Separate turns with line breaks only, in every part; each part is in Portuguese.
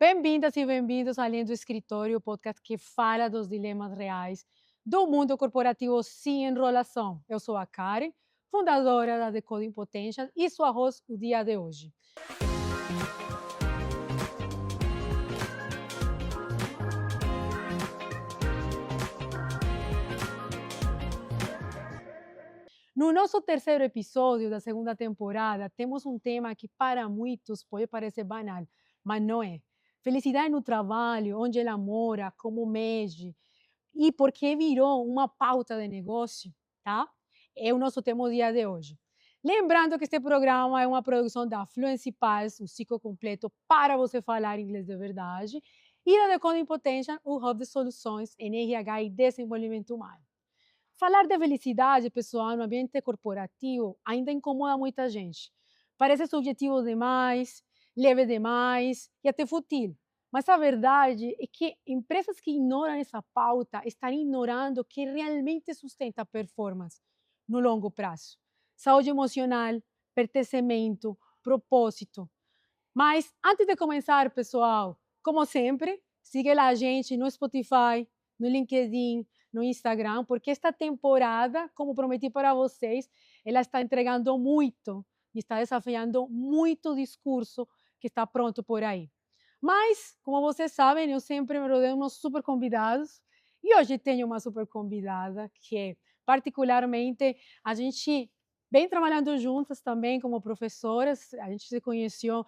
Bem-vindas e bem-vindos ao Além do Escritório, o podcast que fala dos dilemas reais do mundo corporativo sem enrolação. Eu sou a Karen, fundadora da Decoding Potential e sua host o dia de hoje. No nosso terceiro episódio da segunda temporada, temos um tema que para muitos pode parecer banal, mas não é. Felicidade no trabalho, onde ela mora, como mede, e por que virou uma pauta de negócio, tá? É o nosso tema do dia de hoje. Lembrando que este programa é uma produção da Fluency Pass, o ciclo completo para você falar inglês de verdade, e da Decoding Potential, o hub de soluções em RH e desenvolvimento humano. Falar de felicidade pessoal no ambiente corporativo ainda incomoda muita gente. Parece subjetivo demais, leve demais e até fútil. Mas a verdade é que empresas que ignoram essa pauta estão ignorando o que realmente sustenta a performance no longo prazo. Saúde emocional, pertencimento, propósito. Mas antes de começar, pessoal, como sempre, siga lá a gente no Spotify, no LinkedIn, no Instagram, porque esta temporada, como prometi para vocês, ela está entregando muito e está desafiando muito o discurso que está pronto por aí. Mas, como vocês sabem, eu sempre me rodeio de uns super convidados e hoje tenho uma super convidada que, particularmente, a gente vem trabalhando juntas também como professoras, a gente se conheceu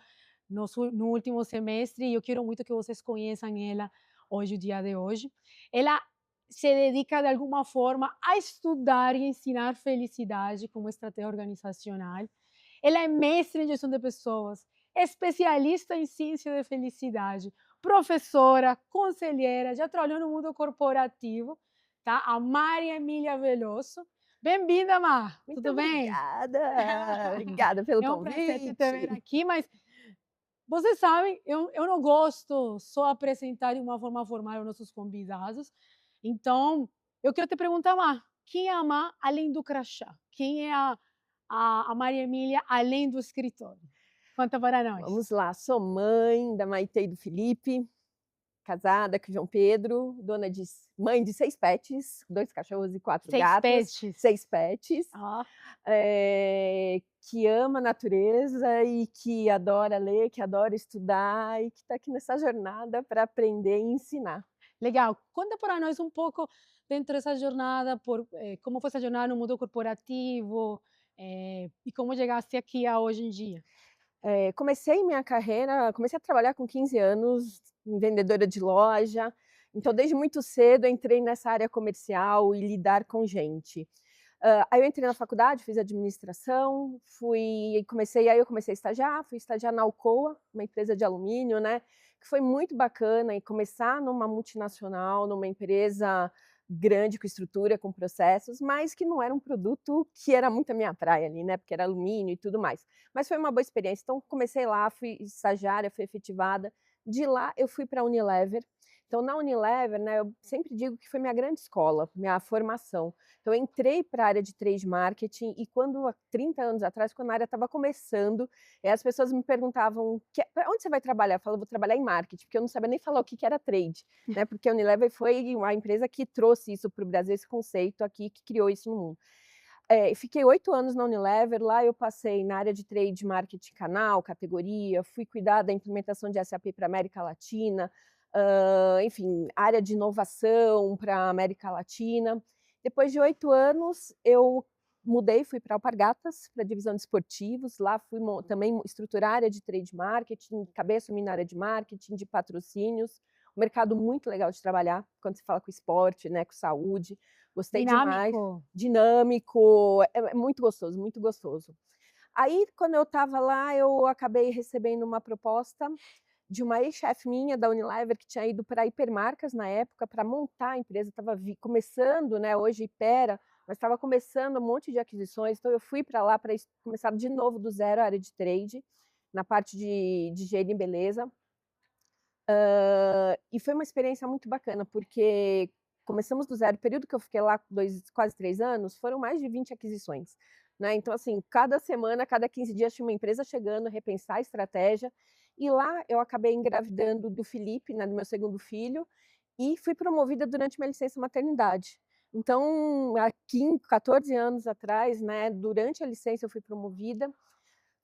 no último semestre e eu quero muito que vocês conheçam ela hoje, o dia de hoje. Ela se dedica de alguma forma a estudar e ensinar felicidade como estratégia organizacional. Ela é mestre em gestão de pessoas, especialista em ciência de felicidade, professora, conselheira, já trabalhou no mundo corporativo, tá? A Maria Emília Veloso. Bem-vinda, Mar.
Muito
Tudo bem?
obrigada, obrigada pelo
É um prazer te ter
convite.
aqui, mas vocês sabem, eu não gosto só apresentar de uma forma formal os nossos convidados. Então, eu quero te perguntar, Mar, quem é a Mar além do crachá? Quem é a Maria Emília além do escritório? Conta para nós.
Vamos lá, sou mãe da Maitê e do Felipe, casada com o João Pedro, mãe de 6 pets, 2 cachorros e 4
Seis
gatos,
pets.
6 pets,
Ah,
que ama a natureza e que adora ler, que adora estudar e que está aqui nessa jornada para aprender e ensinar.
legal. Conta para nós um pouco dentro dessa jornada, como foi essa jornada no mundo corporativo, e como chegaste aqui a hoje em dia.
Comecei a trabalhar com 15 anos, em vendedora de loja, então desde muito cedo entrei nessa área comercial e lidar com gente. Aí eu entrei na faculdade, fiz administração, aí eu comecei a estagiar, fui estagiar na Alcoa, uma empresa de alumínio, né, que foi muito bacana, e começar numa multinacional, numa empresa grande, com estrutura, com processos, mas que não era um produto que era muito a minha praia ali, né, porque era alumínio e tudo mais. Mas foi uma boa experiência, então comecei lá, fui estagiária, fui efetivada, de lá eu fui para a Unilever. Então na Unilever, né, eu sempre digo que foi minha grande escola, minha formação. Então eu entrei para a área de trade marketing e há 30 anos atrás, quando a área estava começando, as pessoas me perguntavam: "Pra onde você vai trabalhar?" Eu falava: "Vou trabalhar em marketing", porque eu não sabia nem falar o que era trade, né, porque a Unilever foi a empresa que trouxe isso para o Brasil, esse conceito aqui, que criou isso no mundo. Fiquei 8 anos na Unilever, lá eu passei na área de trade marketing canal, categoria, fui cuidar da implementação de SAP para América Latina, enfim, área de inovação para América Latina. Depois de 8 anos, eu mudei, fui para Alpargatas, para a divisão de esportivos, lá fui também estruturar a área de trade marketing, acabei assumindo a área de marketing, de patrocínios, um mercado muito legal de trabalhar, quando se fala com esporte, né, com saúde, gostei demais,
Dinâmico.
dinâmico, é muito gostoso, muito gostoso. Aí, quando eu estava lá, eu acabei recebendo uma proposta de uma ex-chefe minha da Unilever, que tinha ido para a Hipermarcas na época, para montar a empresa, estava começando, né, hoje Hypera, mas estava começando um monte de aquisições, então eu fui para lá para começar de novo do zero a área de trade, na parte de higiene e beleza. E foi uma experiência muito bacana, porque começamos do zero, o período que eu fiquei lá, quase 3 anos, foram mais de 20 aquisições, né, então assim, cada semana, cada 15 dias tinha uma empresa chegando, repensar a estratégia, E lá eu acabei engravidando do Felipe, né, do meu segundo filho, e fui promovida durante minha licença maternidade. Então, há 14 anos atrás, né, durante a licença eu fui promovida.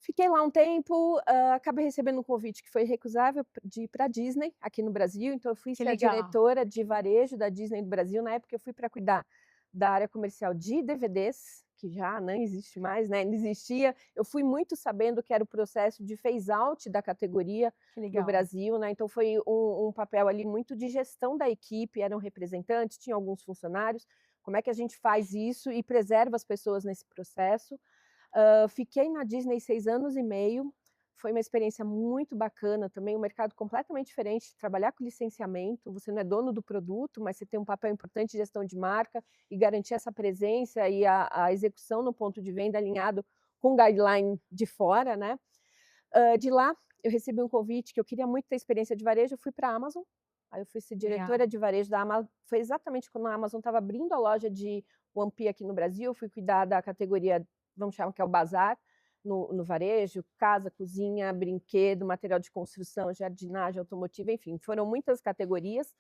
Fiquei lá um tempo, acabei recebendo um convite que foi recusável de ir pra Disney, aqui no Brasil, então eu fui
Que
ser a
legal.
diretora de varejo da Disney do Brasil. Na época eu fui para cuidar da área comercial de DVDs, que já não existe mais, né, não existia. Eu fui muito sabendo que era o processo de phase out da categoria
Que
no
legal.
Brasil, né, então foi um papel ali muito de gestão da equipe, eram representantes, tinha alguns funcionários, como é que a gente faz isso e preserva as pessoas nesse processo. Fiquei na Disney 6 anos e meio, foi uma experiência muito bacana também, um mercado completamente diferente, trabalhar com licenciamento, você não é dono do produto, mas você tem um papel importante de gestão de marca e garantir essa presença e a execução no ponto de venda alinhado com o guideline de fora, né. De lá, eu recebi um convite que eu queria muito ter experiência de varejo, eu fui para a Amazon, aí eu fui ser diretora
Legal.
de varejo da Amazon, foi exatamente quando a Amazon estava abrindo a loja de 1P aqui no Brasil, eu fui cuidar da categoria, vamos chamar que é o bazar, no varejo, casa, cozinha, brinquedo, material de construção, jardinagem, automotiva, enfim, foram muitas categorias.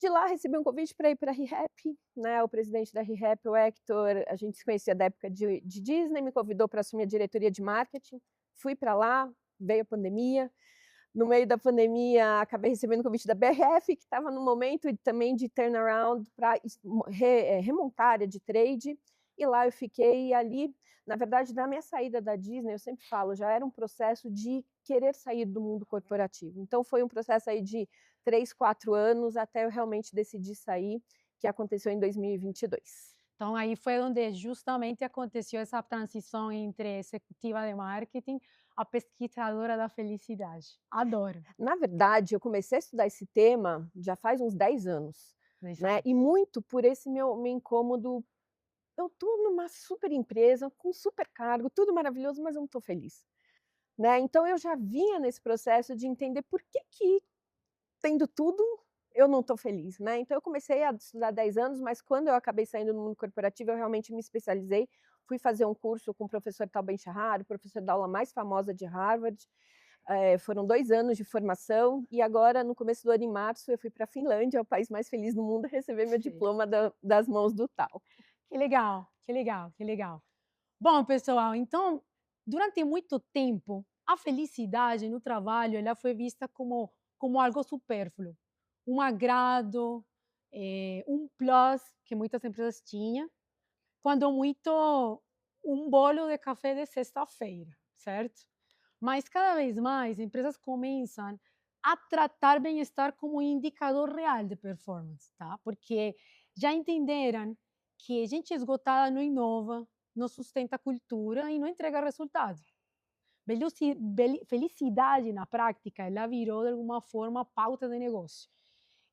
De lá recebi um convite para ir para a ReHap, né, o presidente da ReHap, o Hector, a gente se conhecia da época de Disney, me convidou para assumir a diretoria de marketing, fui para lá, veio a pandemia, no meio da pandemia acabei recebendo o convite da BRF, que estava no momento também de turnaround para remontar a área de trade, e lá eu fiquei ali, na verdade, na minha saída da Disney, eu sempre falo, já era um processo de querer sair do mundo corporativo. Então foi um processo aí de 3, 4 anos até eu realmente decidir sair, que aconteceu em 2022.
Então, aí foi onde justamente aconteceu essa transição entre executiva de marketing a pesquisadora da felicidade. Adoro.
Na verdade, eu comecei a estudar esse tema já faz uns 10 anos,
Dois
né,
anos.
e muito por esse meu incômodo. Eu estou numa super empresa, com super cargo, tudo maravilhoso, mas eu não estou feliz, né. Então eu já vinha nesse processo de entender por que tendo tudo, eu não estou feliz, né. Então eu comecei a estudar 10 anos, mas quando eu acabei saindo no mundo corporativo, eu realmente me especializei, fui fazer um curso com o professor Tal Ben-Shahar, o professor da aula mais famosa de Harvard, foram 2 anos de formação, e agora no começo do ano, em março, eu fui para a Finlândia, o país mais feliz do mundo, receber meu
Sim.
diploma das mãos do Tal.
Que legal, que legal, que legal. Bom, pessoal, então, durante muito tempo, a felicidade no trabalho ela foi vista como algo supérfluo, um agrado, um plus que muitas empresas tinham, quando muito um bolo de café de sexta-feira, certo? Mas cada vez mais empresas começam a tratar bem-estar como um indicador real de performance, tá? Porque já entenderam que gente esgotada não inova, não sustenta a cultura e não entrega resultado. Felicidade na prática, ela virou de alguma forma pauta de negócio.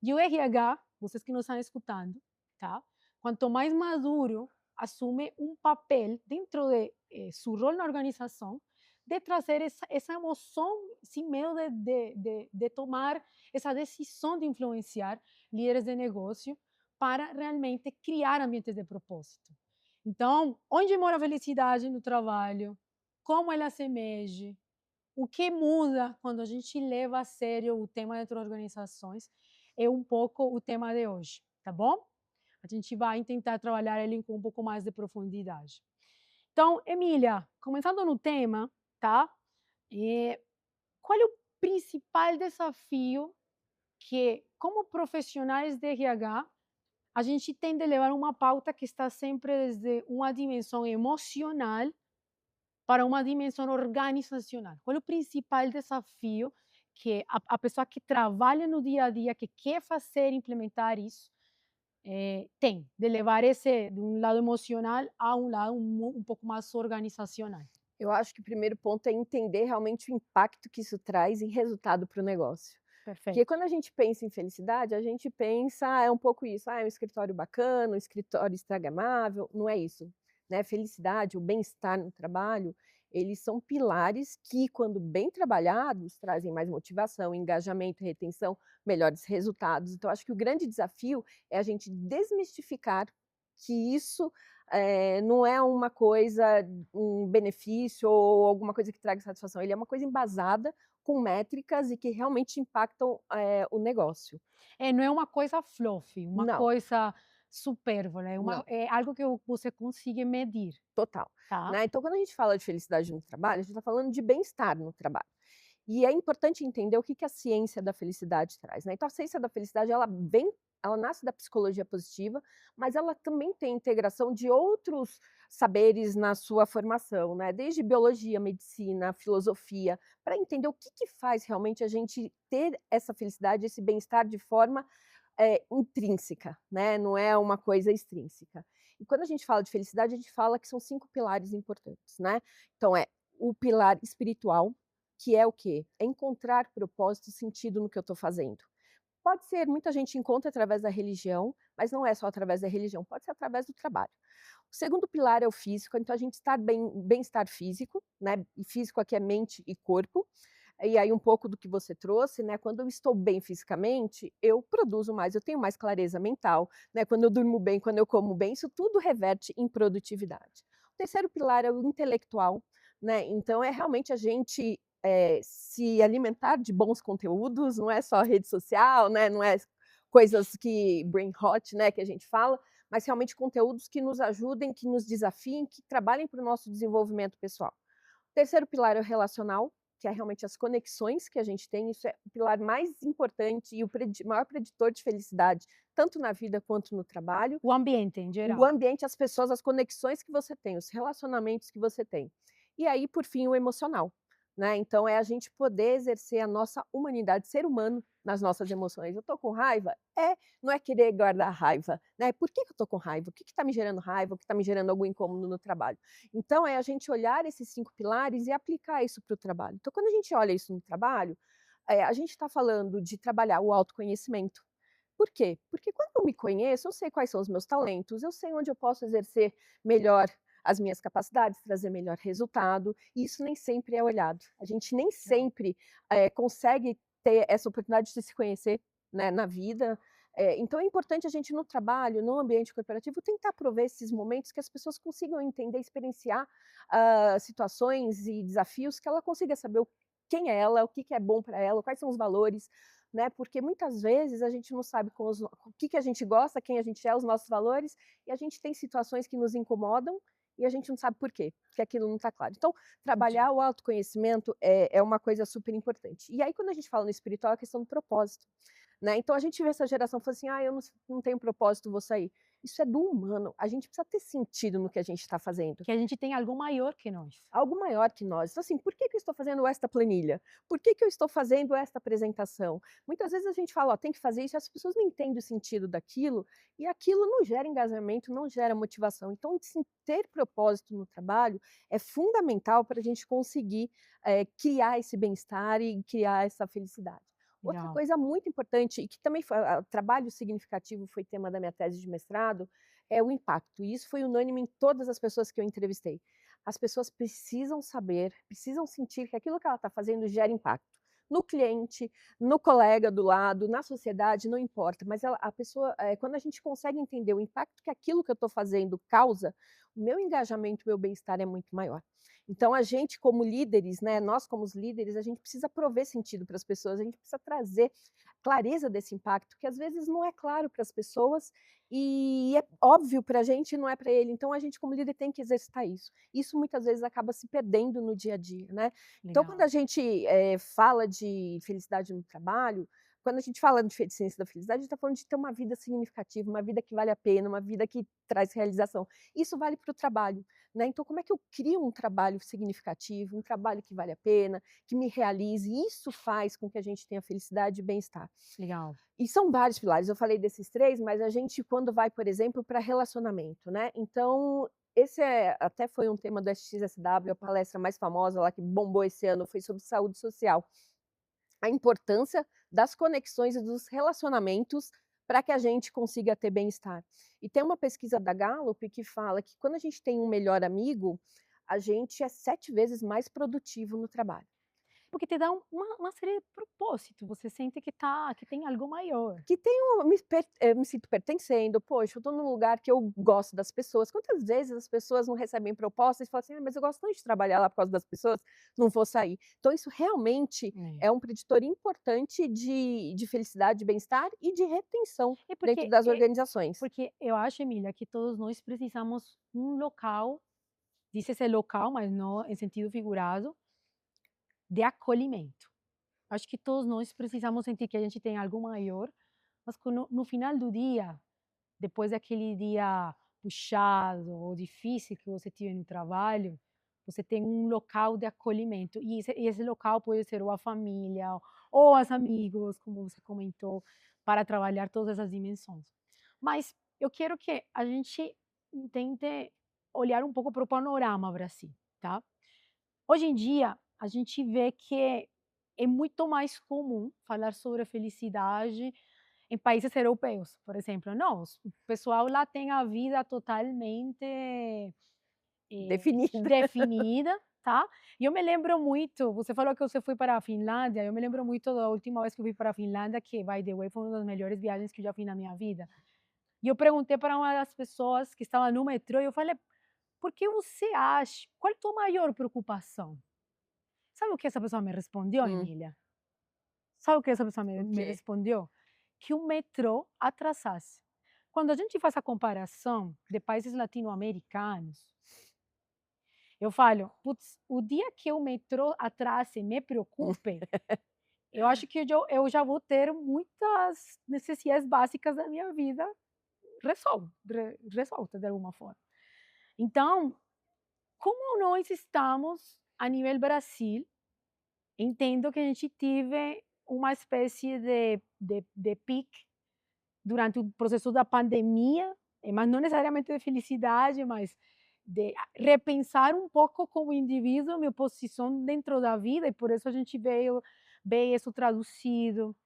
E o RH, vocês que nos estão escutando, tá? Quanto mais maduro, assume um papel dentro de seu rol na organização de trazer essa emoção, esse medo de tomar essa decisão de influenciar líderes de negócio para realmente criar ambientes de propósito. Então, onde mora a felicidade no trabalho? Como ela se mede? O que muda quando a gente leva a sério o tema dentro das organizações é um pouco o tema de hoje, tá bom? A gente vai tentar trabalhar ele com um pouco mais de profundidade. Então, Emília, começando no tema, tá? Qual é o principal desafio que, como profissionais de RH, a gente tem de levar uma pauta que está sempre desde uma dimensão emocional para uma dimensão organizacional? Qual é o principal desafio que a pessoa que trabalha no dia a dia, que quer fazer, implementar isso, tem de levar esse de um lado emocional a um lado um pouco mais organizacional?
Eu acho que o primeiro ponto é entender realmente o impacto que isso traz em resultado para o negócio. Porque
Perfeito.
quando a gente pensa em felicidade, a gente pensa, é um pouco isso, é um escritório bacana, um escritório instagramável, não é isso, né? Felicidade, o bem-estar no trabalho, eles são pilares que, quando bem trabalhados, trazem mais motivação, engajamento, retenção, melhores resultados. Então, acho que o grande desafio é a gente desmistificar que isso não é uma coisa, um benefício ou alguma coisa que traga satisfação, ele é uma coisa embasada com métricas e que realmente impactam o negócio.
Não é uma coisa fluffy, uma
Não,
coisa supérflua,
não.
é algo que você consiga medir,
Total,
tá?
né. Então quando a gente fala de felicidade no trabalho, a gente está falando de bem-estar no trabalho. E é importante entender o que que a ciência da felicidade traz, né. Então a ciência da felicidade ela nasce da psicologia positiva, mas ela também tem integração de outros saberes na sua formação, né, desde biologia, medicina, filosofia, para entender o que que faz realmente a gente ter essa felicidade, esse bem-estar de forma, intrínseca, né, não é uma coisa extrínseca. E quando a gente fala de felicidade, a gente fala que são 5 pilares importantes, né. Então é o pilar espiritual, que é o quê? É encontrar propósito e sentido no que eu estou fazendo. Pode ser, muita gente encontra através da religião, mas não é só através da religião, pode ser através do trabalho. O segundo pilar é o físico, então a gente estar bem, bem-estar físico, né? E físico aqui é mente e corpo. E aí um pouco do que você trouxe, né? Quando eu estou bem fisicamente, eu produzo mais, eu tenho mais clareza mental, né? Quando eu durmo bem, quando eu como bem, isso tudo reverte em produtividade. O terceiro pilar é o intelectual, né? Então é realmente a gente se alimentar de bons conteúdos, não é só rede social, né? Não é coisas que brain hot, né? Que a gente fala, mas realmente conteúdos que nos ajudem, que nos desafiem, que trabalhem para o nosso desenvolvimento pessoal. O terceiro pilar é o relacional, que é realmente as conexões que a gente tem, isso é o pilar mais importante e o maior preditor de felicidade, tanto na vida quanto no trabalho.
O ambiente em
O
geral.
ambiente, as pessoas, as conexões que você tem, os relacionamentos que você tem. E aí, por fim, o emocional, né, então é a gente poder exercer a nossa humanidade, ser humano nas nossas emoções. Eu estou com raiva? Não é querer guardar raiva, né, por que que eu estou com raiva? O que está me gerando raiva? O que está me gerando algum incômodo no trabalho? Então é a gente olhar esses 5 pilares e aplicar isso para o trabalho. Então quando a gente olha isso no trabalho, a gente está falando de trabalhar o autoconhecimento. Por quê? Porque quando eu me conheço, eu sei quais são os meus talentos, eu sei onde eu posso exercer melhor as minhas capacidades, trazer melhor resultado, e isso nem sempre é olhado. A gente nem
Legal.
sempre, consegue ter essa oportunidade de se conhecer, né, na vida. Então é importante a gente no trabalho, no ambiente corporativo, tentar prover esses momentos que as pessoas consigam entender, experienciar, situações e desafios que ela consiga saber quem é ela, o que que é bom para ela, quais são os valores, né, porque muitas vezes a gente não sabe com o que que a gente gosta, quem a gente é, os nossos valores, e a gente tem situações que nos incomodam e a gente não sabe por quê, porque aquilo não está claro. Então,
Entendi.
trabalhar o autoconhecimento é uma coisa super importante. E aí quando a gente fala no espiritual, é a questão do propósito, né, então a gente vê essa geração falando assim: "Ah, eu não tenho propósito, vou sair". Isso é do humano, a gente precisa ter sentido no que a gente está fazendo.
Que a gente tem algo maior que nós.
Algo maior que nós. Então, assim, por que que eu estou fazendo esta planilha? Por que que eu estou fazendo esta apresentação? Muitas vezes a gente fala: "Ó, tem que fazer isso", e as pessoas não entendem o sentido daquilo, e aquilo não gera engajamento, não gera motivação. Então, assim, ter propósito no trabalho é fundamental para a gente conseguir, criar esse bem-estar e criar essa felicidade. Outra
Legal.
coisa muito importante e que também foi trabalho significativo, foi tema da minha tese de mestrado, é o impacto, e isso foi unânime em todas as pessoas que eu entrevistei. As pessoas precisam saber, precisam sentir que aquilo que ela está fazendo gera impacto. No cliente, no colega do lado, na sociedade, não importa, mas a pessoa, quando a gente consegue entender o impacto que aquilo que eu estou fazendo causa, o meu engajamento, o meu bem-estar é muito maior. Então a gente como líderes, né, nós como os líderes, a gente precisa prover sentido para as pessoas, a gente precisa trazer clareza desse impacto, que às vezes não é claro para as pessoas e é óbvio para a gente e não é para ele. Então a gente como líder tem que exercitar isso. Isso muitas vezes acaba se perdendo no dia a dia, né. Então quando a
Legal.
gente, fala de felicidade no trabalho, quando a gente fala de ciência da felicidade, a gente está falando de ter uma vida significativa, uma vida que vale a pena, uma vida que traz realização. Isso vale para o trabalho, né. Então como é que eu crio um trabalho significativo, um trabalho que vale a pena, que me realize? Isso faz com que a gente tenha felicidade e bem-estar.
Legal.
E são vários pilares, eu falei desses 3, mas a gente quando vai, por exemplo, para relacionamento, né, então esse até foi um tema do SXSW, a palestra mais famosa lá que bombou esse ano foi sobre saúde social. A importância das conexões e dos relacionamentos para que a gente consiga ter bem-estar. E tem uma pesquisa da Gallup que fala que quando a gente tem um melhor amigo, a gente é 7 vezes mais produtivo no trabalho.
porque te dá uma série de propósito, você sente que tem algo maior.
Que tem me sinto pertencendo, poxa, eu estou num lugar que eu gosto das pessoas. Quantas vezes as pessoas não recebem propostas e falam assim: "Ah, mas eu gosto tanto de trabalhar lá por causa das pessoas, não vou sair". Então isso realmente
É.
é um preditor importante de felicidade, de bem-estar e de retenção
É
dentro das organizações.
porque eu acho, Emília, que todos nós precisamos um local, diz-se local, mas não em sentido figurado, de acolhimento. Acho que todos nós precisamos sentir que a gente tem algo maior, mas que no final do dia, depois daquele dia puxado ou difícil que você tiver no trabalho, você tem um local de acolhimento. E esse local pode ser ou a família, ou os amigos, como você comentou, para trabalhar todas essas dimensões. Mas eu quero que a gente tente olhar um pouco para o panorama Brasil, tá? Hoje em dia, a gente vê que é muito mais comum falar sobre a felicidade em países europeus, por exemplo. Não, o pessoal lá tem a vida totalmente
Definida.
definida, tá? E eu me lembro muito, você falou que você foi para a Finlândia, eu me lembro muito da última vez que eu fui para a Finlândia, que, by the way, foi uma das melhores viagens que eu já fiz na minha vida. E eu perguntei para uma das pessoas que estava no metrô, e eu falei, por que você acha, qual é a tua maior preocupação? Sabe o que essa pessoa me respondeu,
Hum,
Emília? Sabe o que essa pessoa
o
me
quê?
respondeu? Que o metrô atrasasse. Quando a gente faz a comparação de países latino-americanos, eu falo, putz, o dia que o metrô atrase me preocupe, eu acho que eu já vou ter muitas necessidades básicas da minha vida resolta de alguma forma. Então, como nós estamos a nível Brasil, entendo que a gente tive uma espécie de pique durante o processo da pandemia, mas não necessariamente de felicidade, mas de repensar um pouco como indivíduo minha posição dentro da vida, e por isso a gente veio ver isso traduzido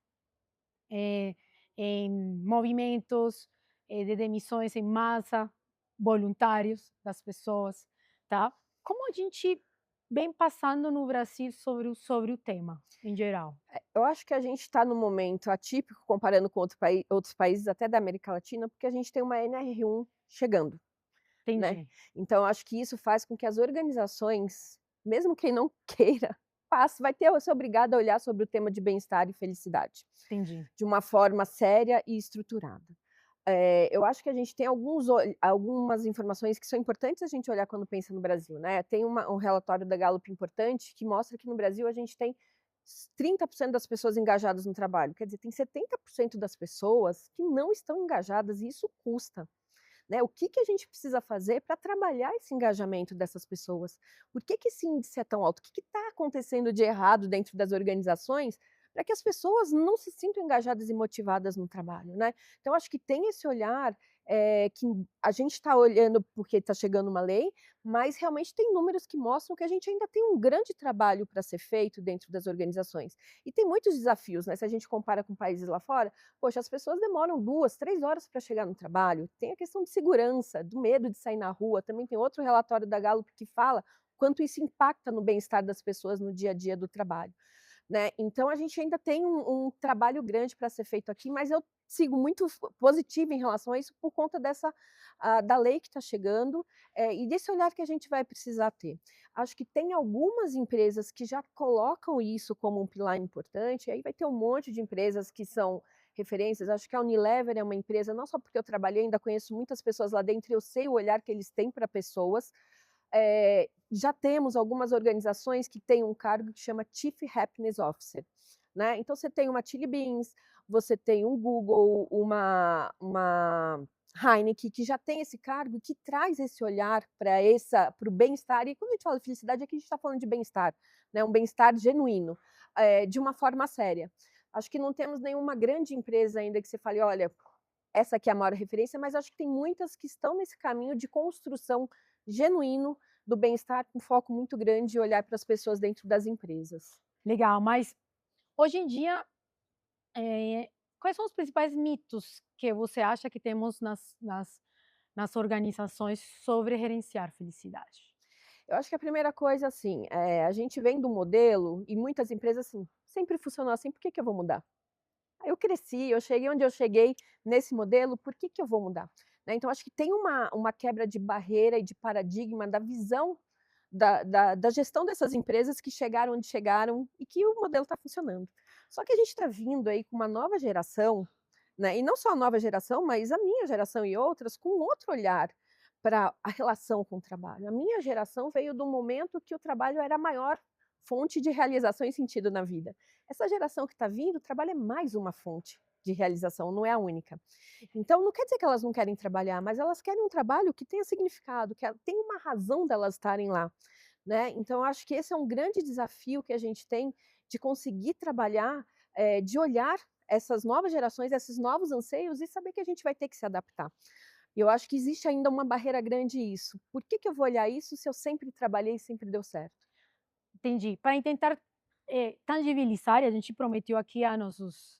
eh, em movimentos de demissões em massa, voluntários das pessoas, tá? Como a gente vem passando no Brasil sobre o tema, em geral?
Eu acho que a gente está num momento atípico comparando com outros países até da América Latina, porque a gente tem uma NR1 chegando. Né.
Entendi,
Então acho que isso faz com que as organizações, mesmo quem não queira, vai ser obrigado a olhar sobre o tema de bem-estar e felicidade,
entendi.
de uma forma séria e estruturada. Eu acho que a gente tem algumas informações que são importantes a gente olhar quando pensa no Brasil, né. Tem um relatório da Gallup importante que mostra que no Brasil a gente tem 30% das pessoas engajadas no trabalho, quer dizer, tem 70% das pessoas que não estão engajadas e isso custa. Né, o que que a gente precisa fazer para trabalhar esse engajamento dessas pessoas? Por que que esse índice é tão alto? O que está acontecendo de errado dentro das organizações para que as pessoas não se sintam engajadas e motivadas no trabalho, né? Então acho que tem esse olhar, que a gente está olhando porque está chegando uma lei, mas realmente tem números que mostram que a gente ainda tem um grande trabalho para ser feito dentro das organizações. E tem muitos desafios, né, se a gente compara com países lá fora, poxa, as pessoas demoram 2, 3 horas para chegar no trabalho, tem a questão de segurança, do medo de sair na rua, também tem outro relatório da Gallup que fala quanto isso impacta no bem-estar das pessoas no dia a dia do trabalho, né. Então a gente ainda tem um trabalho grande para ser feito aqui, mas eu sigo muito positiva em relação a isso por conta da lei que está chegando, e desse olhar que a gente vai precisar ter. Acho que tem algumas empresas que já colocam isso como um pilar importante, e aí vai ter um monte de empresas que são referências. Acho que a Unilever é uma empresa, não só porque eu trabalhei, ainda conheço muitas pessoas lá dentro e eu sei o olhar que eles têm para pessoas. Já temos algumas organizações que têm um cargo que chama Chief Happiness Officer, né. Então você tem uma Chili Beans, você tem um Google, uma Heineken, que já tem esse cargo e que traz esse olhar para o bem-estar. E quando a gente fala de felicidade, aqui a gente está falando de bem-estar, né, um bem-estar genuíno, de uma forma séria. Acho que não temos nenhuma grande empresa ainda que você fale: "Olha, essa aqui é a maior referência", mas acho que tem muitas que estão nesse caminho de construção genuíno do bem-estar, com foco muito grande e olhar para as pessoas dentro das empresas.
Legal, mas hoje em dia, quais são os principais mitos que você acha que temos nas organizações sobre gerenciar felicidade?
Eu acho que a primeira coisa, assim, a gente vem do modelo e muitas empresas, assim, sempre funcionou assim, por que que eu vou mudar? Eu cresci, eu cheguei onde eu cheguei nesse modelo, por que que eu vou mudar? Né, então acho que tem uma quebra de barreira e de paradigma da visão da gestão dessas empresas que chegaram onde chegaram e que o modelo está funcionando. Só que a gente está vindo aí com uma nova geração, né, e não só a nova geração, mas a minha geração e outras, com outro olhar para a relação com o trabalho. A minha geração veio do momento que o trabalho era a maior fonte de realização e sentido na vida. Essa geração que está vindo, o trabalho é mais uma fonte de realização, não é a única. Então, não quer dizer que elas não querem trabalhar, mas elas querem um trabalho que tenha significado, que tem uma razão delas estarem lá, né. Então eu acho que esse é um grande desafio que a gente tem de conseguir trabalhar, de olhar essas novas gerações, esses novos anseios e saber que a gente vai ter que se adaptar. E eu acho que existe ainda uma barreira grande isso. Por que que eu vou olhar isso se eu sempre trabalhei e sempre deu certo?
Entendi. Para tentar tangibilizar, e a gente prometeu aqui a nossos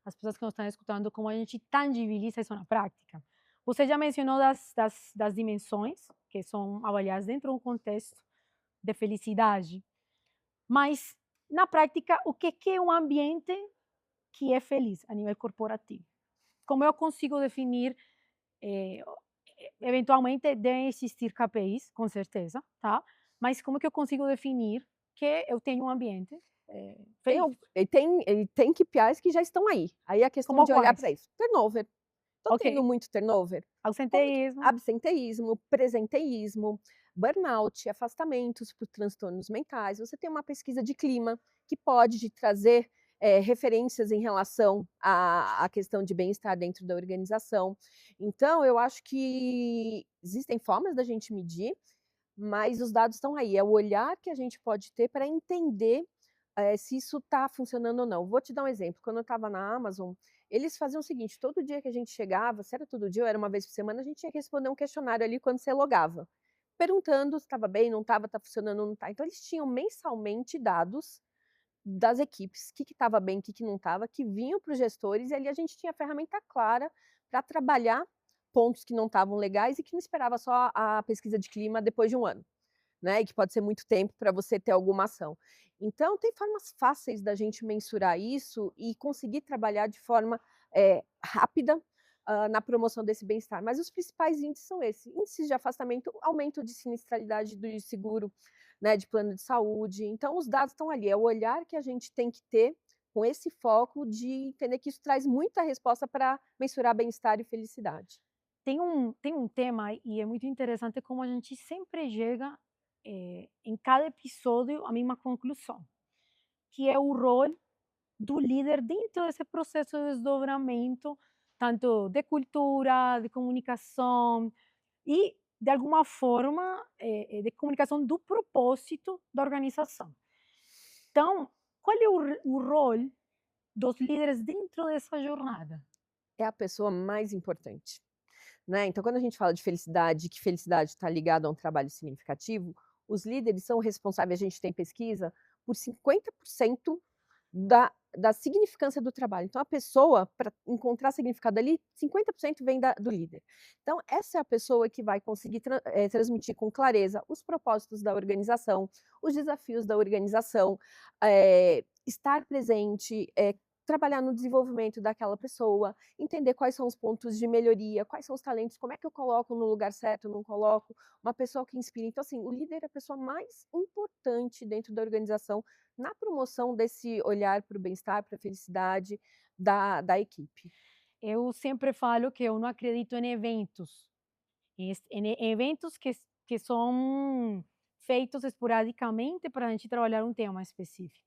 as pessoas que nos estão escutando como a gente tangibiliza isso na prática. Você já mencionou das dimensões que são avaliadas dentro de um contexto de felicidade, mas na prática, o que é um ambiente que é feliz a nível corporativo? Como eu consigo definir, eh, eventualmente devem existir KPIs, com certeza, tá? Mas como que eu consigo definir que eu tenho um ambiente
Tem
feliz?
tem KPIs que já estão aí. Aí é a questão
Como
de olhar
quais?
para isso. Turnover. Tô
Ok,
tendo muito turnover? Como que
ausenteísmo,
absenteísmo, presenteísmo, burnout, afastamentos por transtornos mentais. Você tem uma pesquisa de clima que pode te trazer, referências em relação à questão de bem-estar dentro da organização. Então eu acho que existem formas da gente medir, mas os dados estão aí, é o olhar que a gente pode ter para entender, se isso está funcionando ou não. Vou te dar um exemplo, quando eu estava na Amazon, eles faziam o seguinte, todo dia que a gente chegava, se era todo dia ou era uma vez por semana, a gente tinha que responder um questionário ali quando você logava, perguntando se estava bem, não estava, está funcionando ou não está. Então eles tinham mensalmente dados das equipes, o que estava bem, o que não estava, que vinham para os gestores e ali a gente tinha a ferramenta clara para trabalhar pontos que não estavam legais e que não esperava só a pesquisa de clima depois de um ano, né, e que pode ser muito tempo para você ter alguma ação. Então tem formas fáceis da gente mensurar isso e conseguir trabalhar de forma, rápida, na promoção desse bem-estar, mas os principais índices são esses, índices de afastamento, aumento de sinistralidade do seguro, né, de plano de saúde, então os dados estão ali, é o olhar que a gente tem que ter com esse foco de entender que isso traz muita resposta para mensurar bem-estar e felicidade.
tem um tema e é muito interessante como a gente sempre chega em cada episódio à mesma conclusão, que é o rol do líder dentro desse processo de desdobramento, tanto de cultura, de comunicação e, de alguma forma, de comunicação do propósito da organização. Então, qual é o rol dos líderes dentro dessa jornada?
É a pessoa mais importante. Né, então quando a gente fala de felicidade, que felicidade está ligada a um trabalho significativo, os líderes são responsáveis, a gente tem pesquisa, por 50% da significância do trabalho. Então a pessoa, para encontrar significado ali, 50% vem do líder. Então essa é a pessoa que vai conseguir transmitir com clareza os propósitos da organização, os desafios da organização, estar presente, trabalhar no desenvolvimento daquela pessoa, entender quais são os pontos de melhoria, quais são os talentos, como é que eu coloco no lugar certo, não coloco, uma pessoa que inspira. Então, assim, o líder é a pessoa mais importante dentro da organização na promoção desse olhar para o bem-estar, para a felicidade da equipe.
Eu sempre falo que eu não acredito em eventos, em eventos que são feitos esporadicamente para a gente trabalhar um tema específico.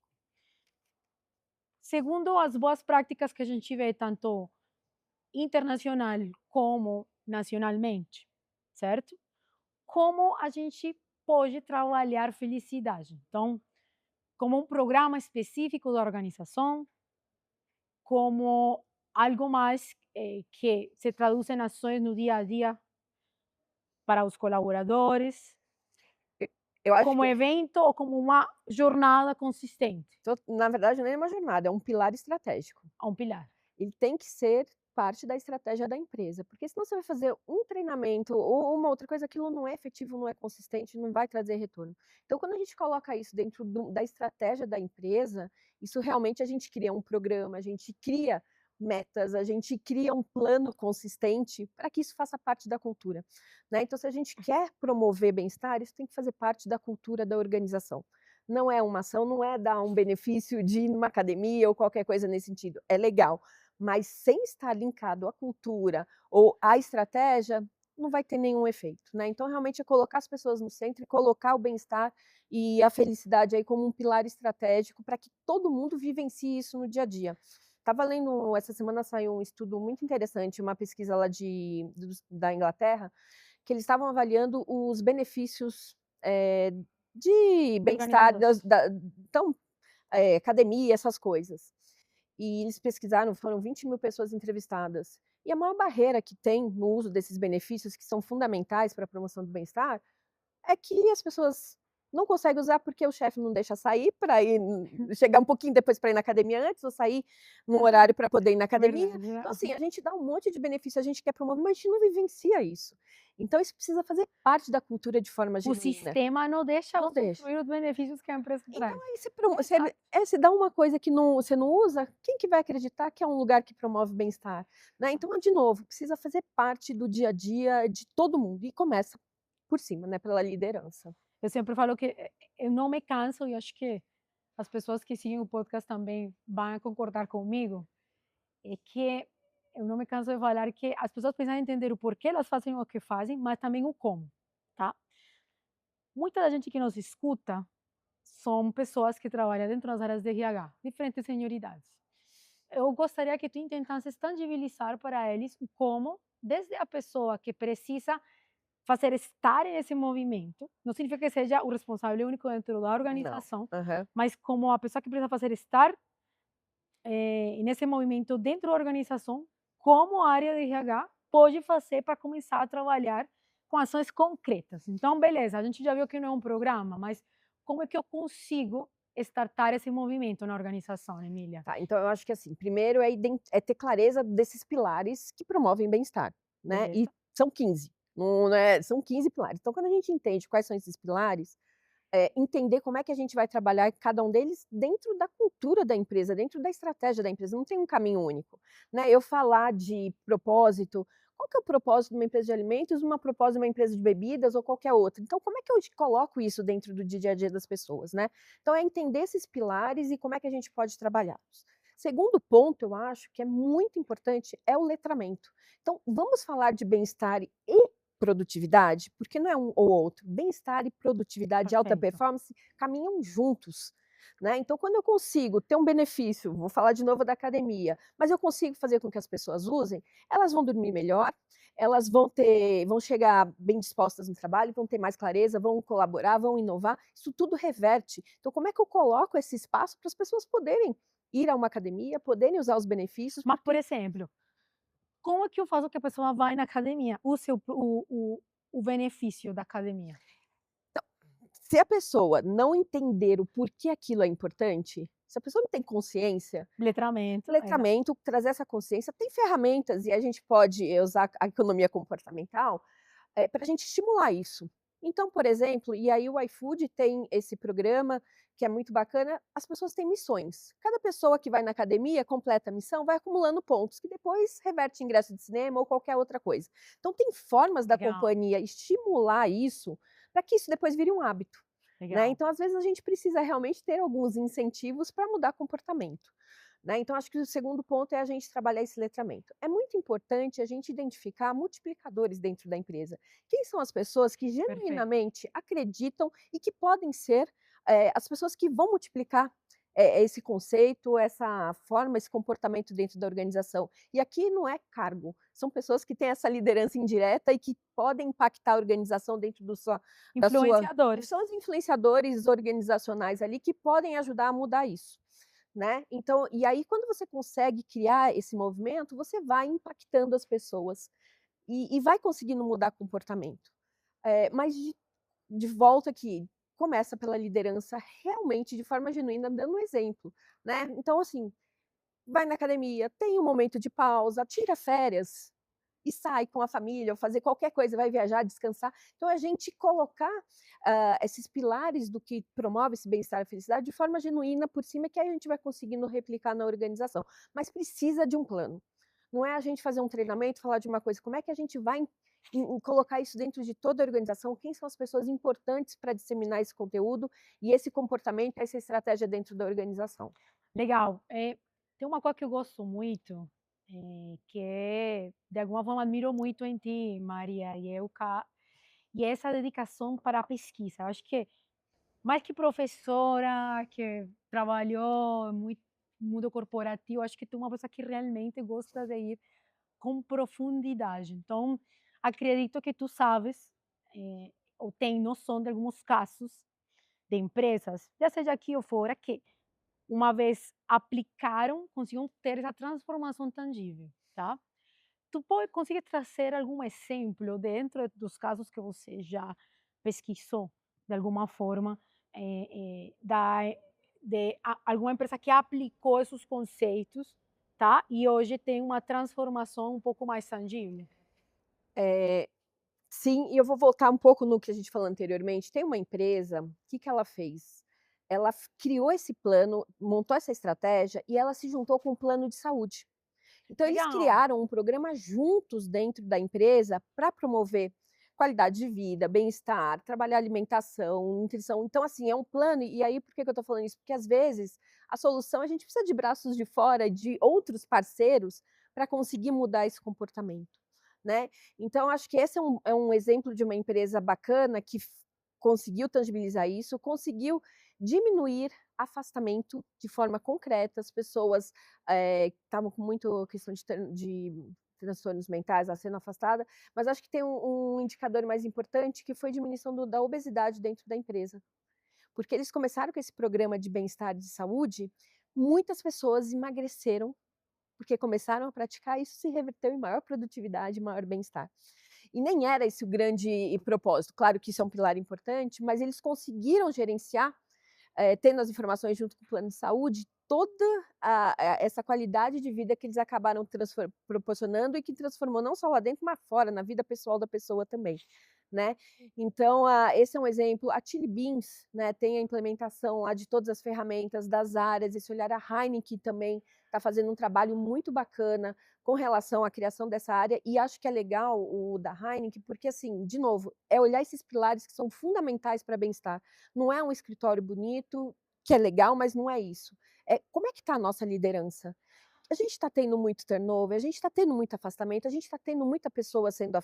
Segundo as boas práticas que a gente vê, tanto internacional como nacionalmente, certo? Como a gente pode trabalhar felicidade. Então, como um programa específico da organização, como algo mais que se traduz em ações no dia a dia para os colaboradores,
E eu acho
como
que
evento ou como uma jornada consistente,
na verdade não é uma jornada, é um pilar estratégico.
a um pilar.
Ele tem que ser parte da estratégia da empresa, porque senão você vai fazer um treinamento ou uma outra coisa, aquilo não é efetivo, não é consistente, não vai trazer retorno. Então, quando a gente coloca isso dentro da estratégia da empresa, isso realmente a gente cria um programa, a gente cria metas, a gente cria um plano consistente para que isso faça parte da cultura, né? Então, se a gente quer promover bem-estar, isso tem que fazer parte da cultura da organização. Não é uma ação, não é dar um benefício de ir numa academia ou qualquer coisa nesse sentido. É legal, mas sem estar linkado à cultura ou à estratégia, não vai ter nenhum efeito, né? Então, realmente é colocar as pessoas no centro e colocar o bem-estar e a felicidade aí como um pilar estratégico para que todo mundo vivencie isso no dia a dia. Estava lendo, essa semana saiu um estudo muito interessante, uma pesquisa lá da Inglaterra, que eles estavam avaliando os benefícios de bem-estar,
Organizados.
então, academia, essas coisas. E eles pesquisaram, foram 20.000 pessoas entrevistadas. E a maior barreira que tem no uso desses benefícios, que são fundamentais para a promoção do bem-estar, é que as pessoas não conseguem usar porque o chefe não deixa sair para ir chegar um pouquinho depois para ir na academia antes, ou sair num horário para poder ir na academia.
Verdade, né?
Então, assim, a gente dá um monte de benefício, a gente quer promover, mas a gente não vivencia isso. Então, isso precisa fazer parte da cultura de forma
O
genuína.
sistema não deixa
Não deixa.
usufruir os benefícios que a empresa
Então
traz.
aí você
Exato.
você dá uma coisa que você não usa, quem que vai acreditar que é um lugar que promove bem-estar, né. Então, de novo, precisa fazer parte do dia a dia de todo mundo e começa por cima, né, pela liderança.
Eu sempre falo que eu não me canso e acho que as pessoas que seguem o podcast também vão concordar comigo, é que eu não me canso de falar que as pessoas precisam entender o porquê elas fazem o que fazem, mas também o como, tá? Muita da gente que nos escuta são pessoas que trabalham dentro das áreas de RH, diferentes senioridades. Eu gostaria que tu tentasses tangibilizar para eles o como, desde a pessoa que precisa fazer estar nesse movimento, não significa que seja o responsável único dentro da
Não.
organização,
Aham.
mas como a pessoa que precisa fazer estar nesse movimento dentro da organização, como a área de RH pode fazer para começar a trabalhar com ações concretas. Então, beleza, a gente já viu que não é um programa, mas como é que eu consigo startar esse movimento na organização, Emília?
Tá, então eu acho que, assim, primeiro é ter clareza desses pilares que promovem bem-estar, né, e
Beleza?
são 15, não são 15 pilares. Então, quando a gente entende quais são esses pilares, entender como é que a gente vai trabalhar cada um deles dentro da cultura da empresa, dentro da estratégia da empresa, não tem um caminho único, né. Eu falar de propósito, qual que é o propósito de uma empresa de alimentos, uma propósito de uma empresa de bebidas ou qualquer outra? Então como é que eu coloco isso dentro do dia a dia das pessoas, né. Então é entender esses pilares e como é que a gente pode trabalhá-los. Segundo ponto, eu acho que é muito importante, é o letramento. Então vamos falar de bem-estar e produtividade, porque não é um ou outro. Bem-estar e produtividade, alta
Perfeito.
performance caminham juntos, né. Então quando eu consigo ter um benefício, vou falar de novo da academia, mas eu consigo fazer com que as pessoas usem, elas vão dormir melhor, elas vão chegar bem dispostas no trabalho, vão ter mais clareza, vão colaborar, vão inovar, isso tudo reverte. Então como é que eu coloco esse espaço para as pessoas poderem ir a uma academia, poderem usar os benefícios,
Mas, por
porque
exemplo, como é que eu faço que a pessoa vai na academia? O benefício da academia.
se a pessoa não entender o porquê aquilo é importante, se a pessoa não tem consciência,
Letramento,
letramento, trazer essa consciência, tem ferramentas e a gente pode usar a economia comportamental para a gente estimular isso. Então, por exemplo, e aí o iFood tem esse programa que é muito bacana, as pessoas têm missões. Cada pessoa que vai na academia, completa a missão, vai acumulando pontos, que depois reverte em ingresso de cinema ou qualquer outra coisa. Então, tem formas da
legal,
companhia estimular isso, para que isso depois vire um hábito. Né?
legal.
Então, às vezes, a gente precisa realmente ter alguns incentivos para mudar comportamento. Né? Então, acho que o segundo ponto é a gente trabalhar esse letramento. É muito importante a gente identificar multiplicadores dentro da empresa. Quem são as pessoas que
Perfeito.
genuinamente acreditam e que podem ser as pessoas que vão multiplicar esse conceito, essa forma, esse comportamento dentro da organização. E aqui não é cargo, são pessoas que têm essa liderança indireta e que podem impactar a organização dentro da sua.
Influenciadores.
São os influenciadores organizacionais ali que podem ajudar a mudar isso. Né? Então, e aí quando você consegue criar esse movimento, você vai impactando as pessoas e vai conseguindo mudar comportamento. Mas de volta aqui, começa pela liderança realmente de forma genuína, dando exemplo, né? Então, assim, vai na academia, tem um momento de pausa, tira férias e sai com a família, ou fazer qualquer coisa, vai viajar, descansar. Então, a gente colocar esses pilares do que promove esse bem-estar e felicidade de forma genuína por cima, que aí a gente vai conseguindo replicar na organização. Mas precisa de um plano. Não é a gente fazer um treinamento, falar de uma coisa, como é que a gente vai colocar isso dentro de toda a organização, quem são as pessoas importantes para disseminar esse conteúdo e esse comportamento, essa estratégia dentro da organização.
Legal. Tem uma coisa que eu gosto muito, que é, de alguma forma, admiro muito em ti, Maria e Euca, e é essa dedicação para a pesquisa. Eu acho que, mais que professora, que trabalhou muito no mundo corporativo, acho que tu é uma pessoa que realmente gosta de ir com profundidade. Então, acredito que tu sabes, ou tem noção de alguns casos de empresas, já seja aqui ou fora, que uma vez aplicaram, conseguiram ter essa transformação tangível, tá? Tu pode conseguir trazer algum exemplo dentro dos casos que você já pesquisou, de alguma forma, alguma empresa que aplicou esses conceitos, tá? E hoje tem uma transformação um pouco mais tangível.
Sim, e eu vou voltar um pouco no que a gente falou anteriormente. Tem uma empresa, o que que ela fez? Ela criou esse plano, montou essa estratégia e ela se juntou com o plano de saúde. Então, eles
Legal.
criaram um programa juntos dentro da empresa para promover qualidade de vida, bem-estar, trabalhar alimentação, nutrição. Então, assim, é um plano. E aí, por que que eu estou falando isso? Porque às vezes a solução a gente precisa de braços de fora, de outros parceiros, para conseguir mudar esse comportamento, né? Então, acho que esse é um exemplo de uma empresa bacana que conseguiu tangibilizar isso, conseguiu diminuir afastamento de forma concreta, as pessoas estavam com muito questão de transtornos mentais, sendo afastada, mas acho que tem um indicador mais importante que foi a diminuição da obesidade dentro da empresa. Porque eles começaram com esse programa de bem-estar e de saúde, muitas pessoas emagreceram, porque começaram a praticar, isso se reverteu em maior produtividade, maior bem-estar. E nem era esse o grande propósito, claro que isso é um pilar importante, mas eles conseguiram gerenciar tendo as informações junto com o plano de saúde, toda essa qualidade de vida que eles acabaram proporcionando e que transformou não só lá dentro, mas fora, na vida pessoal da pessoa também, né. Então, esse é um exemplo. A Chili Beans, né, tem a implementação lá de todas as ferramentas das áreas, esse olhar. A Heineken também está fazendo um trabalho muito bacana com relação à criação dessa área, e acho que é legal o da Heineken, porque assim, de novo, é olhar esses pilares que são fundamentais para bem-estar. Não é um escritório bonito, que é legal, mas não é isso. É como é que está a nossa liderança? A gente está tendo muito turnover, a gente está tendo muito afastamento, a gente está tendo muita pessoa sendo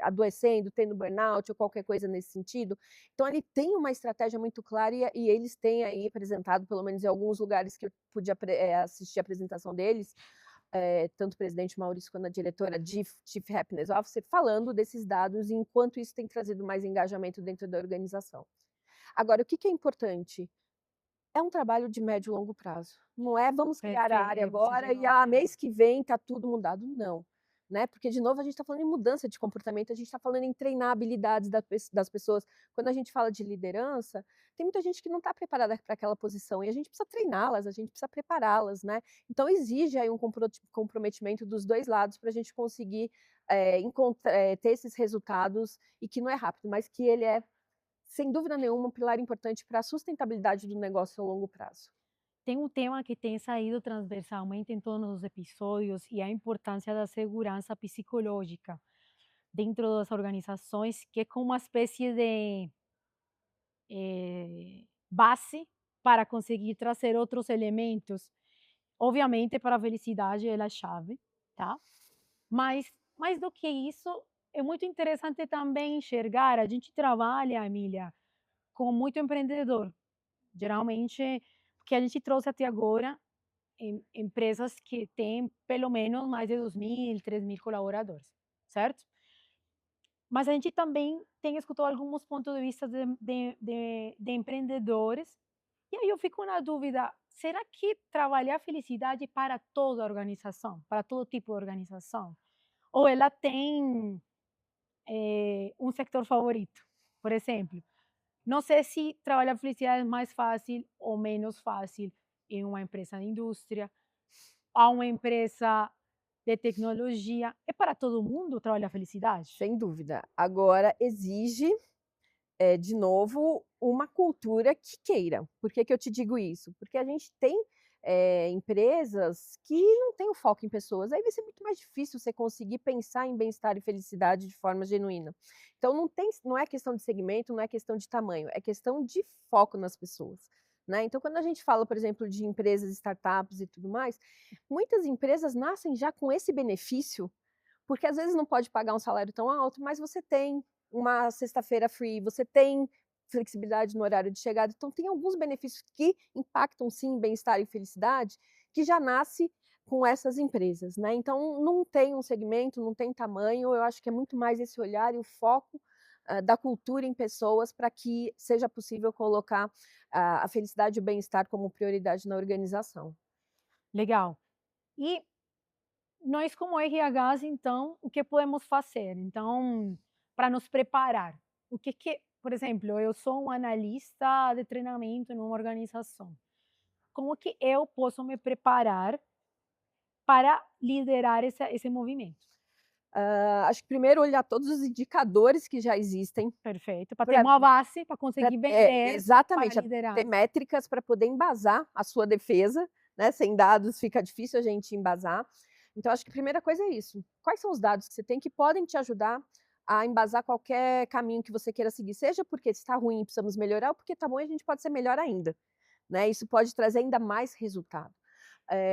adoecendo, tendo burnout ou qualquer coisa nesse sentido. Então, ele tem uma estratégia muito clara e eles têm aí apresentado, pelo menos em alguns lugares que eu pude assistir a apresentação deles, tanto o presidente Maurício quanto a diretora Chief Happiness Officer, falando desses dados e enquanto isso tem trazido mais engajamento dentro da organização. Agora, o que é importante? É um trabalho de médio e longo prazo. Não é vamos criar a área
Perfeito, você
agora e
chegou.
mês que vem está tudo mudado, não. Né? Porque, de novo, a gente está falando em mudança de comportamento, a gente está falando em treinar habilidades das pessoas. Quando a gente fala de liderança, tem muita gente que não está preparada para aquela posição e a gente precisa treiná-las, a gente precisa prepará-las, né? Então, exige aí um comprometimento dos dois lados para a gente conseguir ter esses resultados e que não é rápido, mas que ele é sem dúvida nenhuma, um pilar importante para a sustentabilidade do negócio a longo prazo.
Tem um tema que tem saído transversalmente em todos os episódios e a importância da segurança psicológica dentro das organizações, que é como uma espécie de base para conseguir trazer outros elementos. Obviamente, para a felicidade ela é a chave, tá? Mas mais do que isso, é muito interessante também enxergar. A gente trabalha, Emília, com muito empreendedor. Geralmente, o que a gente trouxe até agora, empresas que têm pelo menos mais de 2.000, 3.000 colaboradores, certo? Mas a gente também tem escutado alguns pontos de vista de empreendedores, e aí eu fico na dúvida, será que trabalhar a felicidade para toda a organização, para todo tipo de organização? Ou ela tem um sector favorito? Por exemplo, não sei se trabalhar a felicidade é mais fácil ou menos fácil em uma empresa de indústria. a uma empresa de tecnologia, é para todo mundo trabalhar a felicidade?
Sem dúvida. Agora exige, de novo, uma cultura que queira. Por que que eu te digo isso? Porque a gente tem, empresas que não têm o foco em pessoas, aí vai ser muito mais difícil você conseguir pensar em bem-estar e felicidade de forma genuína. Então não é questão de segmento, não é questão de tamanho, é questão de foco nas pessoas, né. Então quando a gente fala, por exemplo, de empresas, startups e tudo mais, muitas empresas nascem já com esse benefício, porque às vezes não pode pagar um salário tão alto, mas você tem uma sexta-feira free, você tem flexibilidade no horário de chegada, então tem alguns benefícios que impactam sim em bem-estar e felicidade, que já nasce com essas empresas, né. Então não tem um segmento, não tem tamanho, eu acho que é muito mais esse olhar e o foco, da cultura em pessoas para que seja possível colocar a felicidade e o bem-estar como prioridade na organização.
Legal. E nós como RHs, então, o que podemos fazer? Então, para nos preparar, por exemplo, eu sou um analista de treinamento em uma organização. Como que eu posso me preparar para liderar esse movimento?
Acho que primeiro olhar todos os indicadores que já existem
Perfeito, para ter
pra
uma base, para conseguir vender, para
exatamente, ter
liderar.
métricas para poder embasar a sua defesa, né, sem dados fica difícil a gente embasar. Então acho que a primeira coisa é isso, quais são os dados que você tem que podem te ajudar a embasar qualquer caminho que você queira seguir, seja porque está ruim e precisamos melhorar, ou porque está bom e a gente pode ser melhor ainda, né, isso pode trazer ainda mais resultado.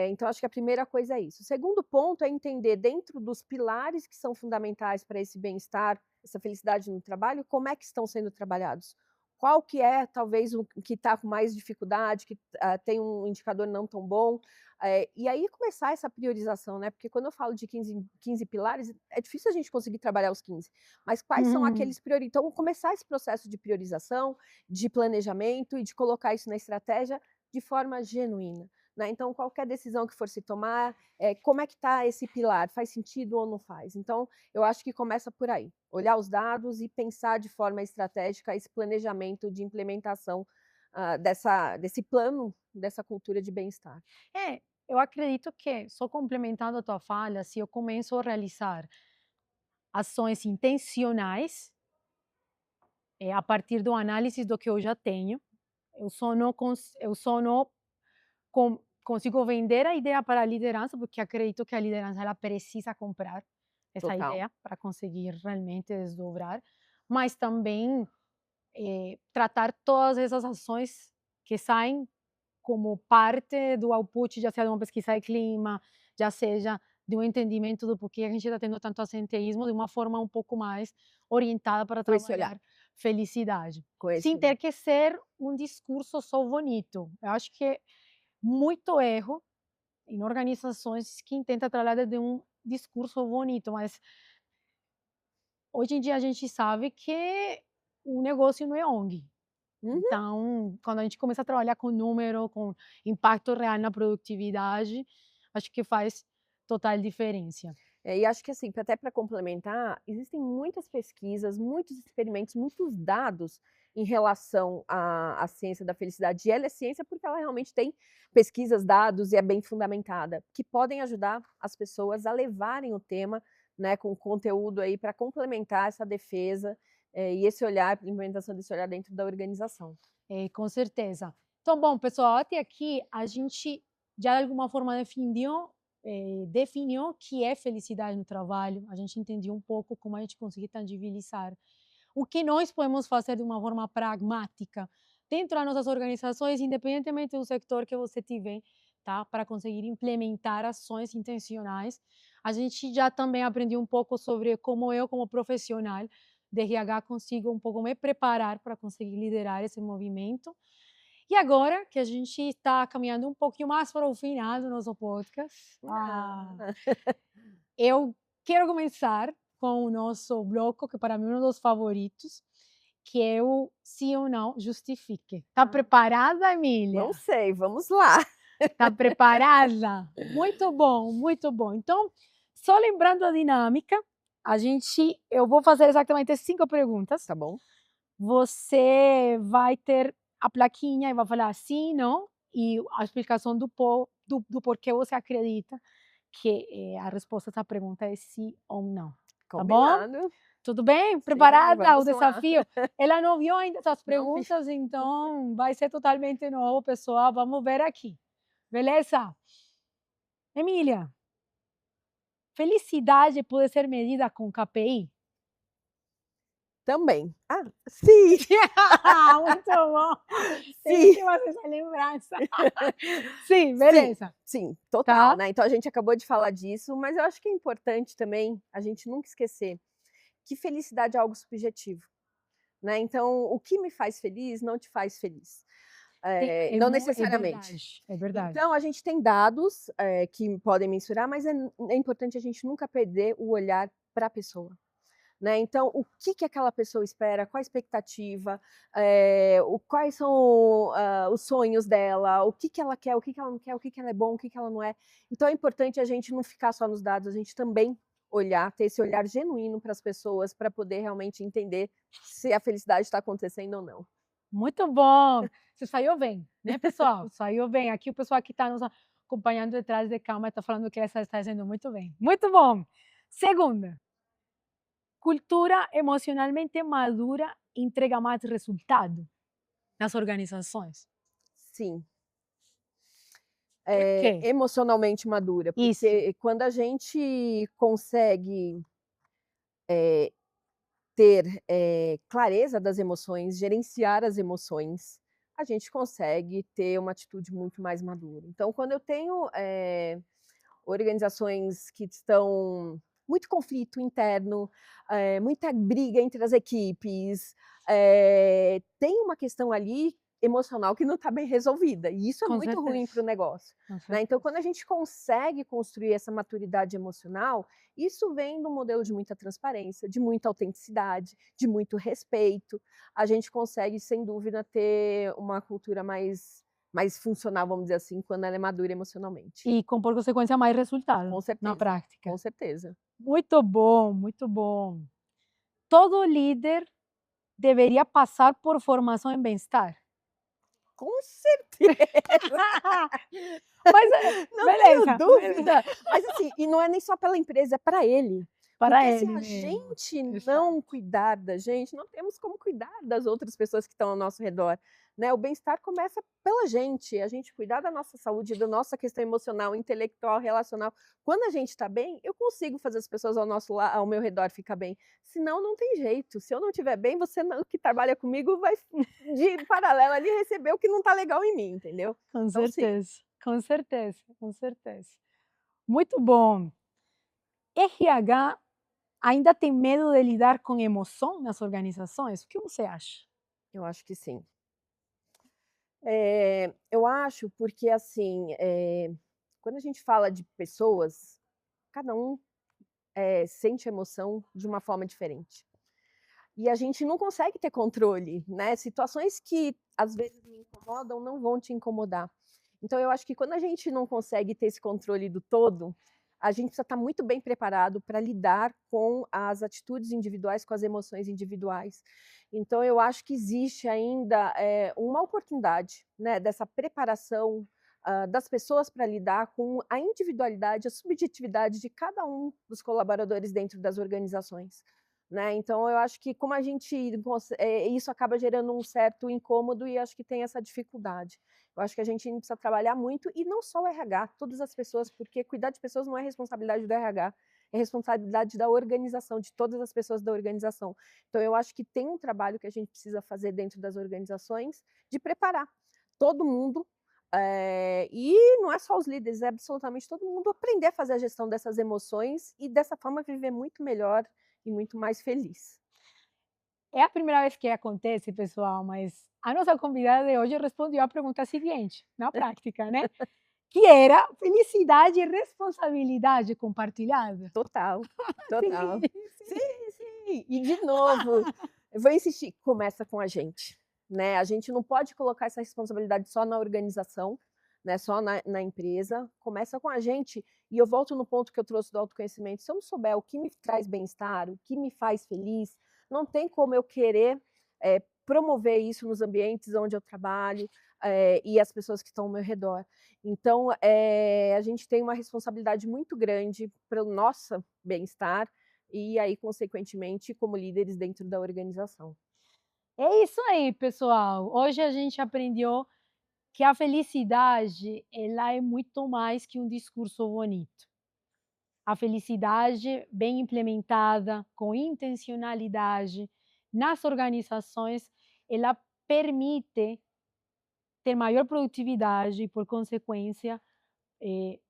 Então acho que a primeira coisa é isso. O segundo ponto é entender dentro dos pilares que são fundamentais para esse bem-estar, essa felicidade no trabalho, como é que estão sendo trabalhados. Qual que é talvez o que está com mais dificuldade, que tem um indicador não tão bom, e aí começar essa priorização, né, porque quando eu falo de 15 pilares, é difícil a gente conseguir trabalhar os 15, mas quais são aqueles priori então começar esse processo de priorização, de planejamento e de colocar isso na estratégia de forma genuína. Né, então qualquer decisão que for se tomar, como é que está esse pilar, faz sentido ou não faz? Então, eu acho que começa por aí, olhar os dados e pensar de forma estratégica esse planejamento de implementação, desse plano, dessa cultura de bem-estar.
É, eu acredito que, só complementando a tua fala, se eu começo a realizar ações intencionais, a partir do análise do que eu já tenho, eu só não consigo vender a ideia para a liderança, porque acredito que a liderança ela precisa comprar essa
Total.
ideia para conseguir realmente desdobrar, mas também tratar todas essas ações que saem como parte do output, já seja de uma pesquisa de clima, já seja de um entendimento do porquê a gente está tendo tanto assenteísmo, de uma forma um pouco mais orientada para
Com esse olhar,
trabalhar felicidade,
com esse
sem
olhar.
ter que ser um discurso só bonito. Eu acho que muito erro em organizações que intentam trabalhar de um discurso bonito, mas hoje em dia a gente sabe que o negócio não é ONG.
Uhum.
Então, quando a gente começa a trabalhar com número, com impacto real na produtividade, acho que faz total diferença.
E acho que assim, até para complementar, existem muitas pesquisas, muitos experimentos, muitos dados em relação à ciência da felicidade. E ela é ciência porque ela realmente tem pesquisas, dados e é bem fundamentada, que podem ajudar as pessoas a levarem o tema, né, com conteúdo aí para complementar essa defesa, e esse olhar, a implementação desse olhar dentro da organização.
Com certeza. Então, bom, pessoal, até aqui a gente já de alguma forma definiu o que é felicidade no trabalho, a gente entendeu um pouco como a gente conseguir tangibilizar o que nós podemos fazer de uma forma pragmática dentro das nossas organizações, independentemente do sector que você tiver, tá? Para conseguir implementar ações intencionais. A gente já também aprendeu um pouco sobre como eu, como profissional de RH, consigo um pouco me preparar para conseguir liderar esse movimento. E agora que a gente está caminhando um pouquinho mais para o final do nosso podcast,
Ah.
eu quero começar com o nosso bloco, que para mim é um dos favoritos, que é o sim ou não justifique. Tá preparada, Emília?
Não sei, vamos lá.
Tá preparada? Muito bom, muito bom. Então, só lembrando a dinâmica, eu vou fazer exatamente 5 perguntas.
Tá bom?
Você vai ter a plaquinha e vai falar sim, não, e a explicação do porquê você acredita que a resposta a essa pergunta é sim ou não. Tá bom?
Combinado.
Tudo bem?
Sim,
Preparada? O
vamos lá.
desafio? Ela não viu ainda essas
Não vi.
perguntas, então vai ser totalmente novo, pessoal. Vamos ver aqui. Beleza? Emília, felicidade pode ser medida com KPI?
Também. Ah, sim,
Muito bom!
sim.
Tem essa lembrança. Sim,
Sim,
beleza.
sim, total,
Tá?
né. Então a gente acabou de falar disso, mas eu acho que é importante também a gente nunca esquecer que felicidade é algo subjetivo, né. Então o que me faz feliz não te faz feliz, não
É
necessariamente.
verdade, é verdade.
Então a gente tem dados, que podem mensurar, mas é importante a gente nunca perder o olhar para a pessoa. Né, então, o que que aquela pessoa espera, qual a expectativa, quais são, os sonhos dela, o que que ela quer, o que que ela não quer, o que que ela é bom, o que que ela não é. Então é importante a gente não ficar só nos dados, a gente também olhar, ter esse olhar genuíno para as pessoas, para poder realmente entender se a felicidade está acontecendo ou não.
Muito bom! Você saiu bem, né, pessoal? Saiu bem. Aqui o pessoal que está nos acompanhando detrás de câmera está falando que essa está fazendo muito bem. Muito bom! Segunda, cultura emocionalmente madura entrega mais resultado nas organizações.
Sim.
Por quê?
Emocionalmente madura,
Isso,
porque quando a gente consegue ter, clareza das emoções, gerenciar as emoções, a gente consegue ter uma atitude muito mais madura. Então, quando eu tenho, organizações que estão muito conflito interno, muita briga entre as equipes, tem uma questão ali emocional que não está bem resolvida, e isso é
com
muito ruim para
certeza,
o negócio,
com
né. Então,
certeza.
quando a gente consegue construir essa maturidade emocional, isso vem de um modelo de muita transparência, de muita autenticidade, de muito respeito. A gente consegue, sem dúvida, ter uma cultura mais funcional, vamos dizer assim, quando ela é madura emocionalmente.
E com por consequência mais
Com
resultado na
certeza,
prática.
com certeza.
Muito bom, muito bom. Todo líder deveria passar por formação em bem-estar?
Com certeza,
Mas,
não tenho
beleza, beleza.
dúvida. Mas assim, e não é nem só pela empresa, é para ele.
Para
Porque se
ele
a
mesmo.
gente
Exato.
não cuidar da gente, não temos como cuidar das outras pessoas que estão ao nosso redor, né. O bem-estar começa pela gente, a gente cuidar da nossa saúde, da nossa questão emocional, intelectual, relacional. Quando a gente está bem, eu consigo fazer as pessoas ao meu redor ficar bem, senão não tem jeito. Se eu não estiver bem, você não que trabalha comigo vai de paralelo ali receber o que não está legal em mim, entendeu.
Com
Então sim.
certeza, com certeza, com certeza. Muito bom. RH ainda tem medo de lidar com emoção nas organizações? O que você acha?
Eu acho que sim. Eu acho porque, assim, quando a gente fala de pessoas, cada um, sente emoção de uma forma diferente. E a gente não consegue ter controle, né, situações que às vezes me incomodam não vão te incomodar. Então eu acho que quando a gente não consegue ter esse controle do todo, a gente precisa estar muito bem preparado para lidar com as atitudes individuais, com as emoções individuais. Então eu acho que existe ainda, uma oportunidade, né, dessa preparação, das pessoas para lidar com a individualidade, a subjetividade de cada um dos colaboradores dentro das organizações. Né, então eu acho que como a gente isso acaba gerando um certo incômodo e acho que tem essa dificuldade. Eu acho que a gente ainda precisa trabalhar muito e não só o RH, todas as pessoas, porque cuidar de pessoas não é responsabilidade do RH, é responsabilidade da organização, de todas as pessoas da organização. Então eu acho que tem um trabalho que a gente precisa fazer dentro das organizações de preparar todo mundo, e não é só os líderes, é absolutamente todo mundo aprender a fazer a gestão dessas emoções e dessa forma viver muito melhor e muito mais feliz.
É a primeira vez que acontece, pessoal, mas a nossa convidada de hoje respondeu a pergunta seguinte, na prática, né? Que era felicidade e responsabilidade compartilhada.
Total, total.
Sim, sim.
Sim, sim. E de novo, eu vou insistir, começa com a gente, né, a gente não pode colocar essa responsabilidade só na organização, né, só na empresa, começa com a gente, e eu volto no ponto que eu trouxe do autoconhecimento, se eu não souber o que me traz bem-estar, o que me faz feliz, não tem como eu querer, promover isso nos ambientes onde eu trabalho, e as pessoas que estão ao meu redor. Então, a gente tem uma responsabilidade muito grande para o nosso bem-estar e aí, consequentemente, como líderes dentro da organização.
É isso aí, pessoal. Hoje a gente aprendeu que a felicidade, ela é muito mais que um discurso bonito. A felicidade bem implementada, com intencionalidade nas organizações, ela permite ter maior produtividade e, por consequência,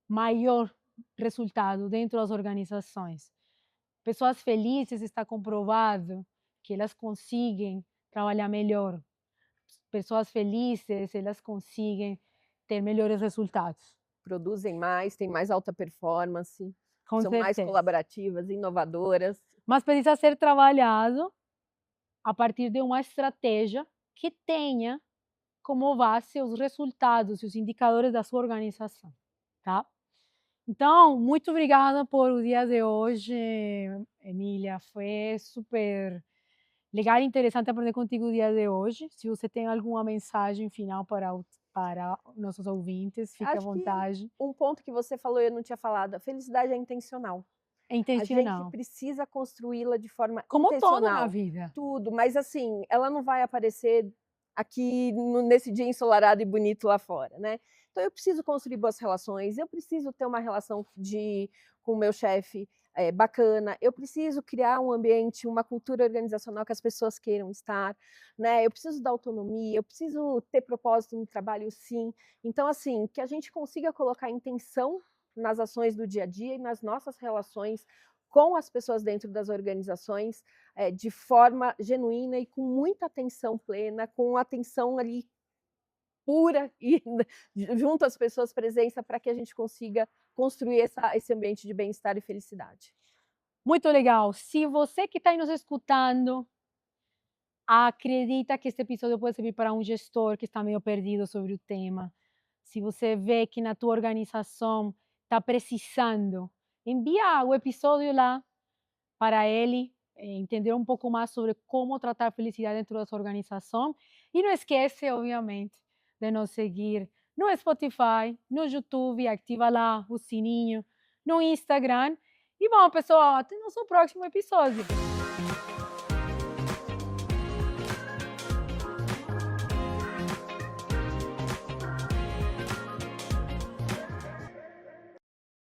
maior resultado dentro das organizações. Pessoas felizes, está comprovado que elas conseguem trabalhar melhor. Pessoas felizes, elas conseguem ter melhores resultados.
Produzem mais, têm mais alta performance,
Com
são mais
certeza.
colaborativas, inovadoras.
Mas precisa ser trabalhado a partir de uma estratégia que tenha como base os resultados e os indicadores da sua organização, tá? Então, muito obrigada por o dia de hoje, Emília. Foi super legal e interessante aprender contigo o dia de hoje. Se você tem alguma mensagem final para nossos ouvintes, fique à
Acho que
vontade.
um ponto que você falou e eu não tinha falado, a felicidade é intencional.
É
A gente
intencional.
precisa construí-la de forma
Como todo na
intencional,
vida.
tudo, mas assim, ela não vai aparecer aqui nesse dia ensolarado e bonito lá fora, né? Então eu preciso construir boas relações, eu preciso ter uma relação com o meu chefe bacana, eu preciso criar um ambiente, uma cultura organizacional que as pessoas queiram estar, né? Eu preciso dar autonomia, eu preciso ter propósito no trabalho, sim. Então, assim, que a gente consiga colocar intenção nas ações do dia a dia e nas nossas relações com as pessoas dentro das organizações, de forma genuína e com muita atenção plena, com atenção ali pura e junto às pessoas, presença, para que a gente consiga construir esse ambiente de bem-estar e felicidade.
Muito legal. Se você que está aí nos escutando acredita que este episódio pode servir para um gestor que está meio perdido sobre o tema, se você vê que na tua organização está precisando, envia o episódio lá para ele entender um pouco mais sobre como tratar a felicidade dentro da sua organização. E não esquece, obviamente, de nos seguir no Spotify, no YouTube, ativa lá o sininho, no Instagram. E bom, pessoal, até nosso próximo episódio.